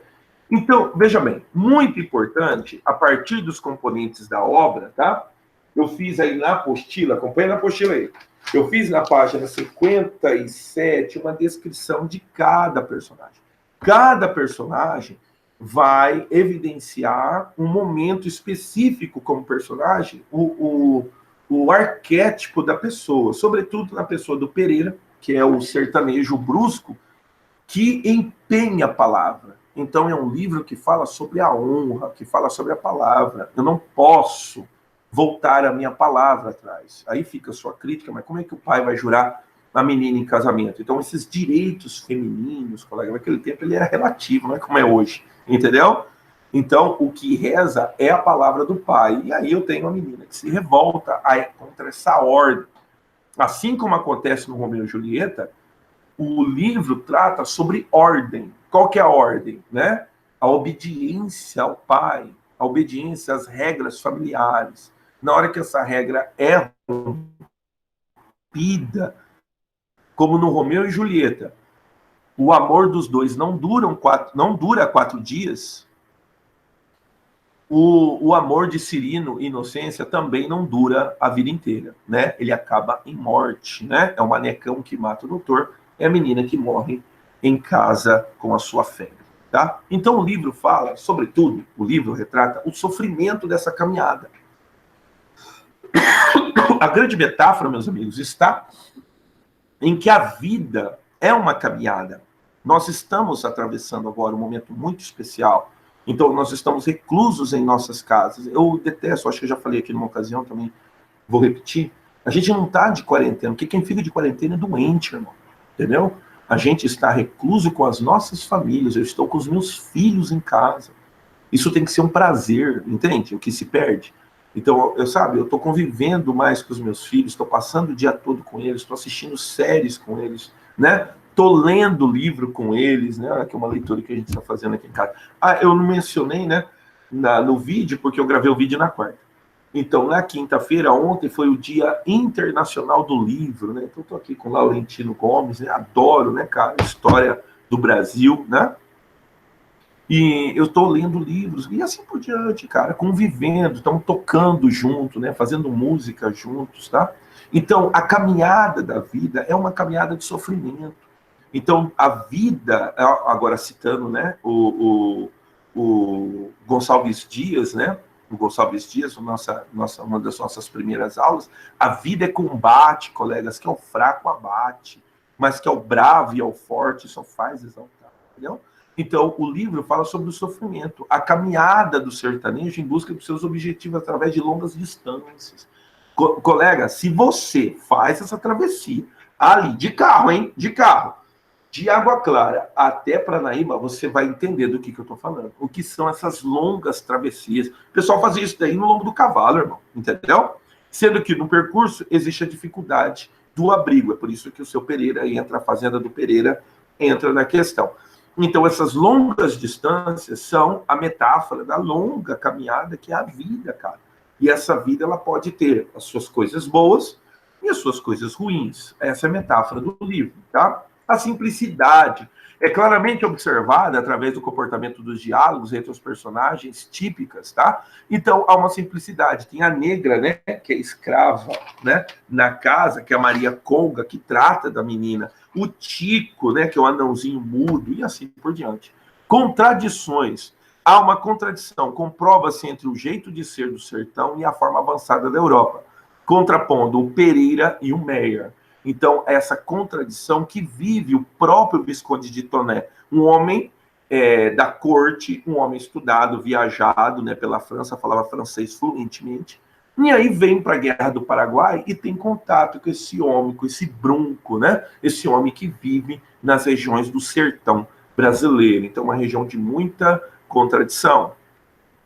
Então, veja bem, muito importante, a partir dos componentes da obra, tá? Eu fiz aí na apostila, acompanha na apostila aí, eu fiz na página 57 uma descrição de cada personagem. Cada personagem vai evidenciar um momento específico como personagem, o arquétipo da pessoa, sobretudo na pessoa do Pereira, que é o sertanejo brusco, que empenha a palavra. Então é um livro que fala sobre a honra, que fala sobre a palavra. Eu não posso voltar a minha palavra atrás. Aí fica a sua crítica, mas como é que o pai vai jurar a menina em casamento? Então esses direitos femininos, colega, naquele tempo ele era relativo, não é como é hoje, entendeu? Então, o que reza é a palavra do pai. E aí eu tenho uma menina que se revolta contra essa ordem. Assim como acontece no Romeu e Julieta, o livro trata sobre ordem. Qual que é a ordem, né? A obediência ao pai, a obediência às regras familiares. Na hora que essa regra é rompida, como no Romeu e Julieta, o amor dos dois não dura 4 dias. O amor de Cirino e Inocência também não dura a vida inteira, né? Ele acaba em morte, né? É o manecão que mata o doutor, é a menina que morre em casa com a sua febre, tá? Então o livro fala, sobretudo, o livro retrata o sofrimento dessa caminhada. A grande metáfora, meus amigos, está em que a vida é uma caminhada. Nós estamos atravessando agora um momento muito especial. Então, nós estamos reclusos em nossas casas. Eu detesto, acho que eu já falei aqui numa ocasião também, vou repetir. A gente não está de quarentena, porque quem fica de quarentena é doente, irmão. Entendeu? A gente está recluso com as nossas famílias. Eu estou com os meus filhos em casa. Isso tem que ser um prazer, entende? O que se perde. Então, eu estou convivendo mais com os meus filhos, estou passando o dia todo com eles, estou assistindo séries com eles, né? Estou lendo livro com eles, né? Que é uma leitura que a gente está fazendo aqui em casa. Ah, eu não mencionei, né? No vídeo, porque eu gravei o vídeo na quarta. Então, na quinta-feira, ontem, foi o Dia Internacional do Livro, né? Então, estou aqui com o Laurentino Gomes, né? Adoro, né, cara? História do Brasil, né? E eu estou lendo livros e assim por diante, cara, convivendo, estamos tocando junto, né, fazendo música juntos, tá? Então, a caminhada da vida é uma caminhada de sofrimento. Então, a vida, agora citando, né, o Gonçalves Dias, né, o Gonçalves Dias, uma das nossas primeiras aulas, a vida é combate, colegas, que é o fraco abate, mas que é o bravo e é o forte só faz exaltar, entendeu? Então, o livro fala sobre o sofrimento, a caminhada do sertanejo em busca dos seus objetivos através de longas distâncias. Colega, se você faz essa travessia ali, de carro, hein? De carro, de Água Clara até Paranaíba, você vai entender do que eu estou falando. O que são essas longas travessias. O pessoal fazia isso daí no lombo do cavalo, irmão, entendeu? Sendo que no percurso existe a dificuldade do abrigo. É por isso que o seu Pereira entra, a fazenda do Pereira entra na questão. Então, essas longas distâncias são a metáfora da longa caminhada que é a vida, cara. E essa vida, ela pode ter as suas coisas boas e as suas coisas ruins. Essa é a metáfora do livro, tá? A simplicidade é claramente observada através do comportamento dos diálogos entre os personagens típicas, tá? Então, há uma simplicidade. Tem a negra, né, que é escrava, né, na casa, que é a Maria Conga, que trata da menina. O Tico, né, que é o anãozinho mudo, e assim por diante. Contradições. Há uma contradição, comprova-se entre o jeito de ser do sertão e a forma avançada da Europa, contrapondo o Pereira e o Meyer. Então, essa contradição que vive o próprio Visconde de Toné, um homem da corte, um homem estudado, viajado, né, pela França, falava francês fluentemente, e aí vem para a Guerra do Paraguai e tem contato com esse homem, com esse brunco, né? Esse homem que vive nas regiões do sertão brasileiro. Então, uma região de muita contradição.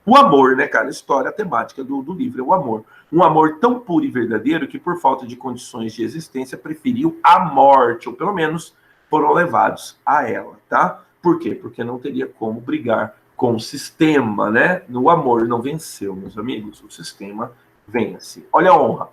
O amor, né, cara? A história, a temática do livro é o amor. Um amor tão puro e verdadeiro que, por falta de condições de existência, preferiu a morte, ou pelo menos foram levados a ela, tá? Por quê? Porque não teria como brigar com o sistema, né? O amor não venceu, meus amigos. O sistema vence. Olha a honra.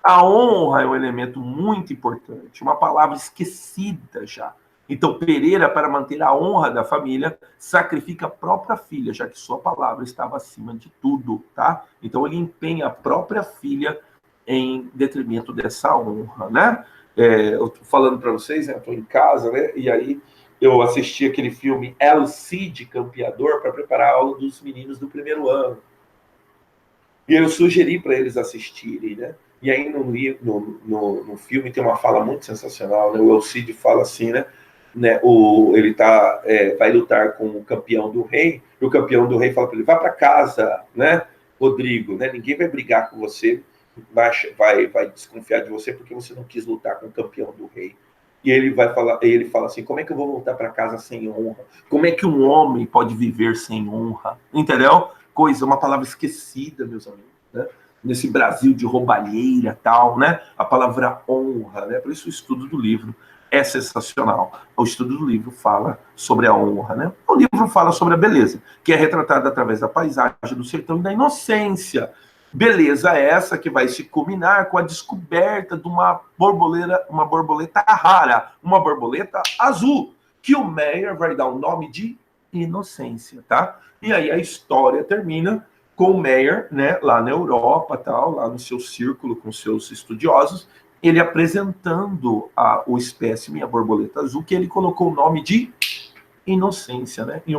A honra é um elemento muito importante, uma palavra esquecida já. Então, Pereira, para manter a honra da família, sacrifica a própria filha, já que sua palavra estava acima de tudo, tá? Então, ele empenha a própria filha em detrimento dessa honra, né? Eu tô falando para vocês, né? Eu tô em casa, né? E aí eu assisti aquele filme El Cid Campeador para preparar a aula dos meninos do primeiro ano. E eu sugeri para eles assistirem, né? E aí no filme tem uma fala muito sensacional, né? O El Cid fala assim, né? Ele vai lutar com o campeão do rei, e o campeão do rei fala para ele, vá para casa, né, Rodrigo, né? Ninguém vai brigar com você, vai desconfiar de você porque você não quis lutar com o campeão do rei. E ele fala assim: como é que eu vou voltar para casa sem honra? Como é que um homem pode viver sem honra? Entendeu? Uma palavra esquecida, meus amigos, né? Nesse Brasil de roubalheira tal, né? A palavra honra, né? Por isso o estudo do livro é sensacional. O estudo do livro fala sobre a honra, né? O livro fala sobre a beleza, que é retratada através da paisagem, do sertão e da inocência. Beleza essa que vai se culminar com a descoberta de uma borboleta rara, uma borboleta azul, que o Meyer vai dar o nome de inocência, tá? E aí a história termina com o Meyer, né, lá na Europa, tal, lá no seu círculo com seus estudiosos, ele apresentando o espécime, a borboleta azul, que ele colocou o nome de inocência, né, em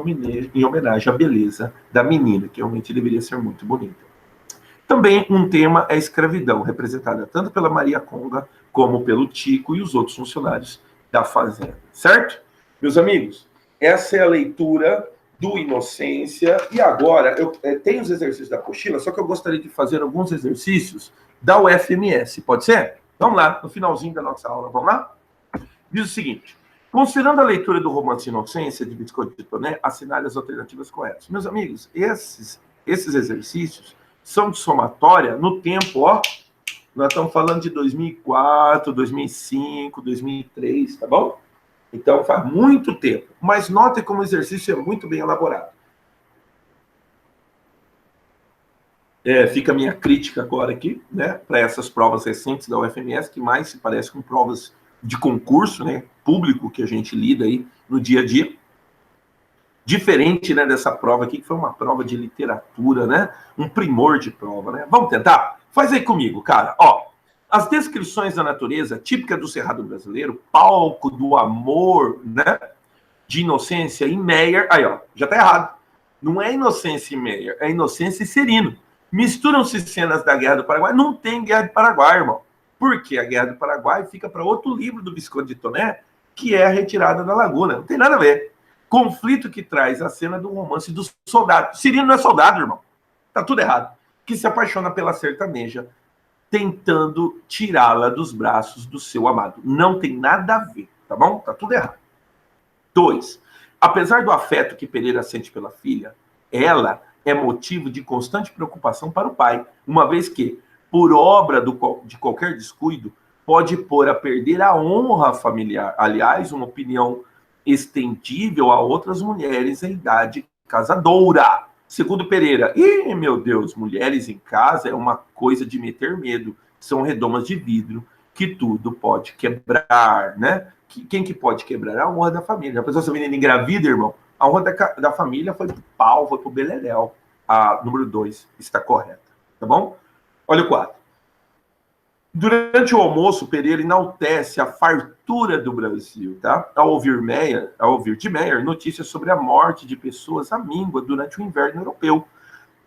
homenagem à beleza da menina, que realmente deveria ser muito bonita. Também um tema é a escravidão, representada tanto pela Maria Conga como pelo Tico e os outros funcionários da fazenda, certo? Meus amigos, essa é a leitura do Inocência. E agora, eu tenho os exercícios da apostila, só que eu gostaria de fazer alguns exercícios da UFMS, pode ser? Vamos lá, no finalzinho da nossa aula, vamos lá? Diz o seguinte: considerando a leitura do romance Inocência, de Visconde de Toné, assinale as alternativas corretas. Meus amigos, esses exercícios são de somatória no tempo, ó. Nós estamos falando de 2004, 2005, 2003, tá bom? Então faz muito tempo. Mas notem como o exercício é muito bem elaborado. Fica a minha crítica agora aqui, né, para essas provas recentes da UFMS, que mais se parece com provas de concurso, né, público que a gente lida aí no dia a dia. Diferente, né, dessa prova aqui, que foi uma prova de literatura, né? Um primor de prova, né? Vamos tentar? Faz aí comigo, cara. Ó, as descrições da natureza, típica do Cerrado brasileiro, palco do amor, né? De Inocência e Meyer. Aí, ó, já tá errado. Não é Inocência e Meyer, é Inocência e Serino. Misturam-se cenas da Guerra do Paraguai. Não tem Guerra do Paraguai, irmão. Porque a Guerra do Paraguai fica para outro livro do Visconde de Toné, que é a Retirada da Laguna. Não tem nada a ver. Conflito que traz a cena do romance do soldado. Cirino não é soldado, irmão. Tá tudo errado. Que se apaixona pela sertaneja, tentando tirá-la dos braços do seu amado. Não tem nada a ver, tá bom? Tá tudo errado. 2. Apesar do afeto que Pereira sente pela filha, ela é motivo de constante preocupação para o pai, uma vez que, por obra de qualquer descuido, pode pôr a perder a honra familiar. Aliás, uma opinião estendível a outras mulheres em idade casadoura. Segundo Pereira, meu Deus, mulheres em casa é uma coisa de meter medo. São redomas de vidro que tudo pode quebrar, né? Quem que pode quebrar? A honra da família. A pessoa, essa menina engravida, irmão, a honra da família foi pro pau, foi pro beleléu. A número 2 está correta, tá bom? Olha o 4. Durante o almoço, Pereira enaltece a fartura do Brasil, tá? Ao ouvir de Meyer notícias sobre a morte de pessoas à míngua durante o inverno europeu.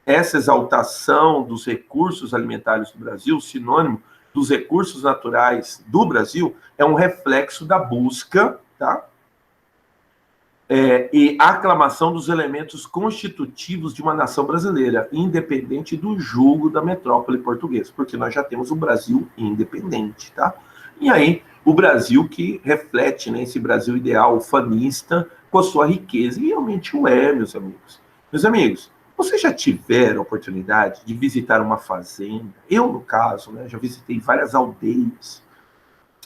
Essa exaltação dos recursos alimentares do Brasil, sinônimo dos recursos naturais do Brasil, é um reflexo da busca, tá? E aclamação dos elementos constitutivos de uma nação brasileira, independente do jugo da metrópole portuguesa, porque nós já temos um Brasil independente, tá? E aí, o Brasil que reflete, né, esse Brasil ideal fanista com a sua riqueza, e realmente o é, meus amigos. Meus amigos, vocês já tiveram a oportunidade de visitar uma fazenda? Eu, no caso, né, já visitei várias aldeias.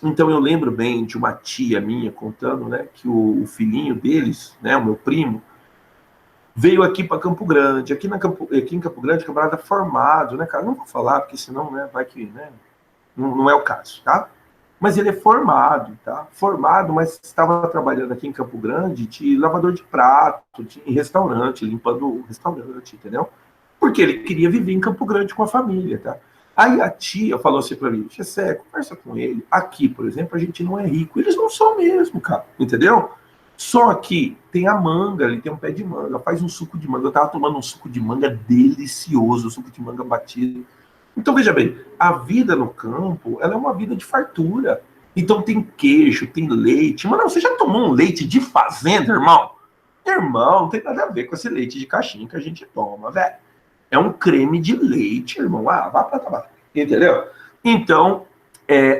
Então eu lembro bem de uma tia minha contando, né, que o filhinho deles, né, o meu primo, veio aqui para Campo Grande. Aqui em Campo Grande, camarada formado, né, cara? Não vou falar, porque senão, né, vai que, né, não é o caso, tá? Mas ele é formado, tá? Formado, mas estava trabalhando aqui em Campo Grande de lavador de prato, em restaurante, limpando o restaurante, entendeu? Porque ele queria viver em Campo Grande com a família, tá? Aí a tia falou assim pra mim: Gessé, conversa com ele. Aqui, por exemplo, a gente não é rico. Eles não são mesmo, cara, entendeu? Só que tem a manga, ele tem um pé de manga, faz um suco de manga. Eu tava tomando um suco de manga delicioso, suco de manga batido. Então, veja bem, a vida no campo, ela é uma vida de fartura. Então tem queijo, tem leite. Mas não, você já tomou um leite de fazenda, irmão? Irmão, não tem nada a ver com esse leite de caixinha que a gente toma, velho. É um creme de leite, irmão. Ah, vá pra trabalhar. Entendeu? Então,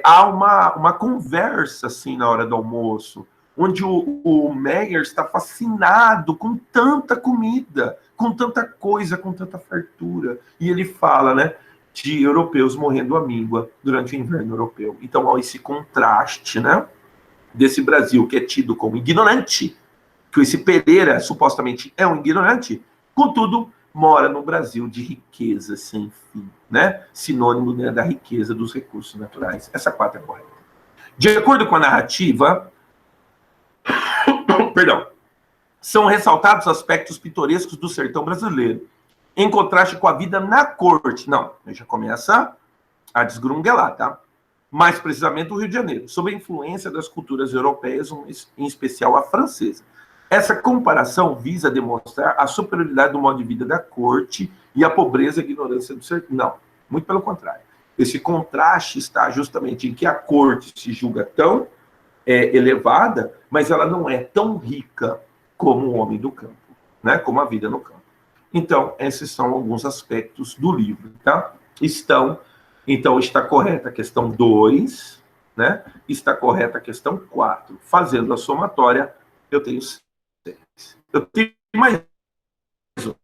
há uma conversa, assim, na hora do almoço, onde o Meyer está fascinado com tanta comida, com tanta coisa, com tanta fartura. E ele fala, né, de europeus morrendo à míngua durante o inverno europeu. Então, há esse contraste, né, desse Brasil que é tido como ignorante, que esse Pereira supostamente é um ignorante, contudo, mora no Brasil de riqueza sem fim, né? Sinônimo, né, da riqueza dos recursos naturais. Essa quarta é correta. De acordo com a narrativa, perdão, são ressaltados aspectos pitorescos do sertão brasileiro, em contraste com a vida na corte. Não, já começa a desgrunguelar, tá? Mais precisamente o Rio de Janeiro, sob a influência das culturas europeias, em especial a francesa. Essa comparação visa demonstrar a superioridade do modo de vida da corte e a pobreza e a ignorância do sertão. Não, muito pelo contrário. Esse contraste está justamente em que a corte se julga tão elevada, mas ela não é tão rica como o homem do campo, né? Como a vida no campo. Então, esses são alguns aspectos do livro, tá? Então, está correta a questão 2, né? Está correta a questão 4. Fazendo a somatória, eu tenho 6. Eu tenho mais um,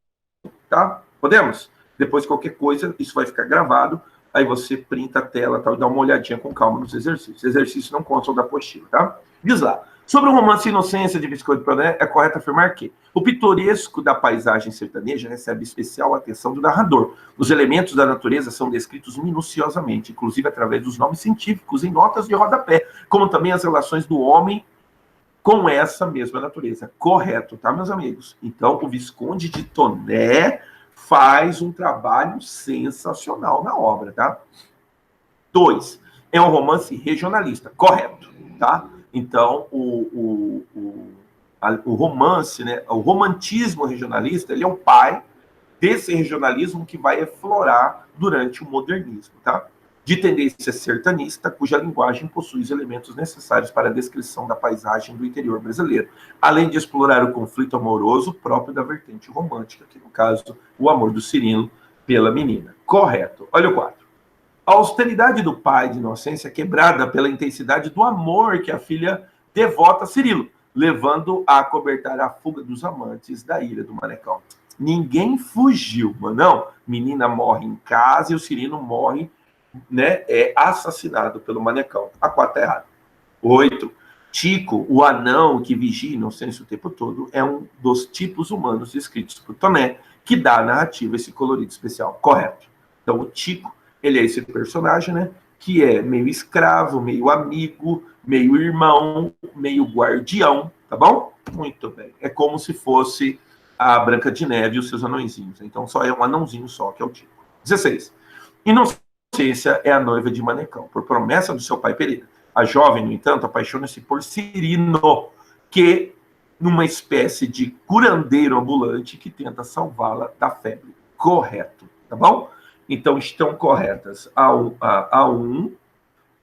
tá? Podemos? Depois, qualquer coisa, isso vai ficar gravado, aí você printa a tela, tá? E dá uma olhadinha com calma nos exercícios. Os exercícios não constam da apostila, tá? Diz lá. Sobre o romance Inocência de Visconde de Pioné, é correto afirmar que o pitoresco da paisagem sertaneja recebe especial atenção do narrador. Os elementos da natureza são descritos minuciosamente, inclusive através dos nomes científicos em notas de rodapé, como também as relações do homem com essa mesma natureza. Correto, tá, meus amigos? Então, o Visconde de Toné faz um trabalho sensacional na obra, tá? 2. É um romance regionalista. Correto, tá? Então, o romance, né, o romantismo regionalista, ele é o pai desse regionalismo que vai aflorar durante o modernismo, tá? De tendência sertanista, cuja linguagem possui os elementos necessários para a descrição da paisagem do interior brasileiro, além de explorar o conflito amoroso próprio da vertente romântica, que no caso, o amor do Cirilo pela menina. Correto. Olha o 4. A austeridade do pai de Inocência é quebrada pela intensidade do amor que a filha devota a Cirilo, levando a acobertar a fuga dos amantes da ilha do Manecão. Ninguém fugiu, mas não. Menina morre em casa e o Cirilo morre, né, é assassinado pelo Manecão. A 4 é errada. 8. Tico, o anão que vigia Inocência o tempo todo, é um dos tipos humanos descritos por Toné, que dá à narrativa esse colorido especial. Correto. Então, o Tico, ele é esse personagem, né, que é meio escravo, meio amigo, meio irmão, meio guardião, tá bom? Muito bem. É como se fosse a Branca de Neve e os seus anõezinhos. Então, só é um anãozinho só, que é o Tico. 16. Inocência é a noiva de Manecão, por promessa do seu pai Pereira. A jovem, no entanto, apaixona-se por Cirino, que numa espécie de curandeiro ambulante que tenta salvá-la da febre. Correto, tá bom? Então, estão corretas a 1,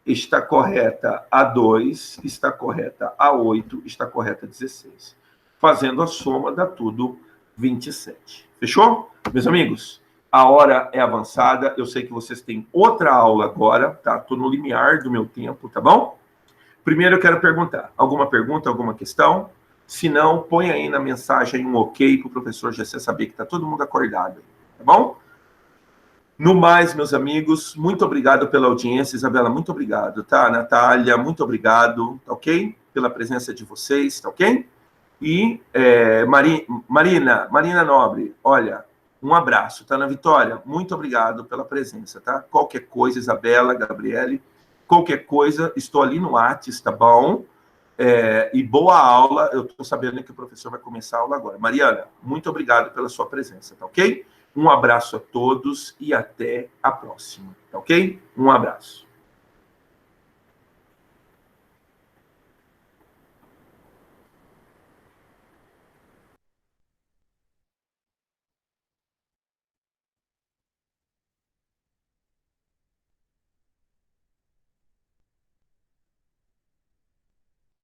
está correta a 2, está correta a 8, está correta a 16. Fazendo a soma, dá tudo 27. Fechou? Meus amigos, a hora é avançada, eu sei que vocês têm outra aula agora, tá? Estou no limiar do meu tempo, tá bom? Primeiro eu quero perguntar, alguma pergunta, alguma questão? Se não, põe aí na mensagem um ok para o professor GC saber que está todo mundo acordado, tá bom? No mais, meus amigos, muito obrigado pela audiência. Isabela, muito obrigado, tá? Natália, muito obrigado, tá ok? Pela presença de vocês, tá ok? E Marina Nobre, olha, um abraço, tá? Na Vitória, muito obrigado pela presença, tá? Qualquer coisa, Isabela, Gabriele, qualquer coisa, estou ali no Whats, tá bom? E boa aula, eu estou sabendo que o professor vai começar a aula agora. Mariana, muito obrigado pela sua presença, tá ok? Um abraço a todos e até a próxima, tá ok? Um abraço.